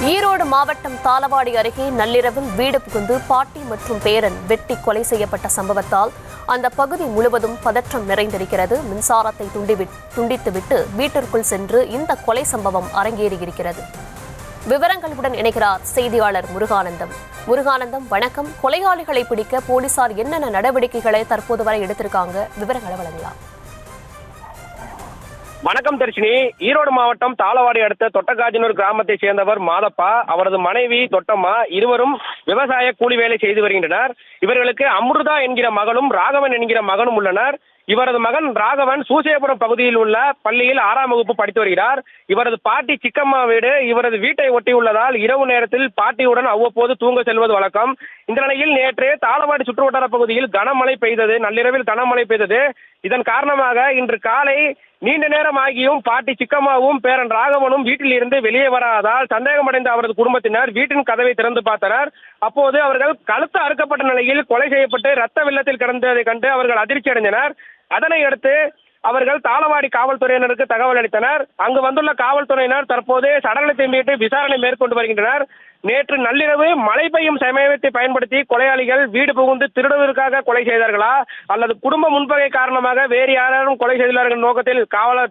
ஈரோடு மாவட்டம் தாளவாடி அருகே நள்ளிரவில் வீடு புகுந்து பாட்டி மற்றும் பேரன் வெட்டி கொலை செய்யப்பட்ட சம்பவத்தால் அந்த பகுதி முழுவதும் பதற்றம் நிறைந்திருக்கிறது. மின்சாரத்தை துண்டித்துவிட்டு வீட்டிற்குள் சென்று இந்த கொலை சம்பவம் அரங்கேறியிருக்கிறது. விவரங்களுடன் இணைகிறார் செய்தியாளர் முருகானந்தம். வணக்கம். கொலையாளிகளை பிடிக்க போலீசார் என்னென்ன நடவடிக்கைகளை தற்போது வரை எடுத்திருக்காங்க, விவரங்களை வழங்கலாம். வணக்கம் தர்ஷினி. ஈரோடு மாவட்டம் தாளவாடி அடுத்த தொட்டக்காஜனூர் கிராமத்தை சேர்ந்தவர் மாதப்பா, அவரது மனைவி தொட்டம்மா இருவரும் விவசாய கூலி வேலை செய்து வருகின்றனர். இவர்களுக்கு அம்ருதா என்கிற மகளும் ராகவன் என்கிற மகனும் உள்ளனர். இவரது மகன் ராகவன் சூசையபுரம் பகுதியில் உள்ள பள்ளியில் 6ஆம் வகுப்பு படித்து வருகிறார். இவரது பாட்டி சிக்கம்மா வீடு இவரது வீட்டை ஒட்டியுள்ளதால் இரவு நேரத்தில் பாட்டியுடன் அவ்வப்போது தூங்க செல்வது வழக்கம். இந்த நிலையில் நேற்று தாளவாடி சுற்றுவட்டார பகுதியில் நள்ளிரவில் கனமழை பெய்தது. இதன் காரணமாக இன்று காலை நீண்ட நேரம் ஆகியும் பாட்டி சிக்கம்மாவும் பேரன் ராகவனும் வீட்டில் இருந்து வெளியே வராததால் சந்தேகமடைந்த அவரது குடும்பத்தினர் வீட்டின் கதவை திறந்து பார்த்தனர். அப்போது அவர்கள் கழுத்து அறுக்கப்பட்ட நிலையில் கொலை செய்யப்பட்டு ரத்த வெள்ளத்தில் கிடந்ததை கண்டு அவர்கள் அதிர்ச்சி அடைந்தனர். அதனை அடுத்து அவர்கள் தாளவாடி காவல்துறையினருக்கு தகவல் அளித்தனர். அங்கு வந்துள்ள காவல்துறையினர் தற்போது சடலத்தை மீட்டு விசாரணை மேற்கொண்டு வருகின்றனர். நேற்று நள்ளிரவு மழை பெய்யும் சமயத்தை பயன்படுத்தி கொலையாளிகள் வீடு புகுந்து திருடுவதற்காக கொலை செய்தார்களா அல்லது குடும்ப முன்பகை காரணமாக வேறு யாரும் கொலை செய்துள்ளார்கள் நோக்கத்தில்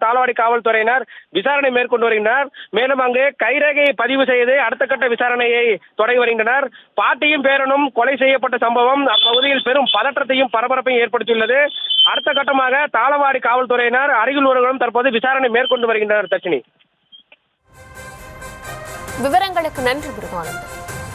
தாளவாடி காவல்துறையினர் விசாரணை மேற்கொண்டு வருகின்றனர். மேலும் அங்கு கைரேகையை பதிவு செய்து அடுத்த கட்ட விசாரணையை தொடங்கி வருகின்றனர். பாட்டியும் பேரனும் கொலை செய்யப்பட்ட சம்பவம் அப்பகுதியில் பெரும் பதற்றத்தையும் பரபரப்பையும் ஏற்படுத்தியுள்ளது. அடுத்த கட்டமாக தாளவாடி காவல்துறையினர் அருகில் ஊர்களும் தற்போது விசாரணை மேற்கொண்டு வருகின்றனர். தர்ஷினி, விவரங்களுக்கு நன்றி முருகானந்தம்.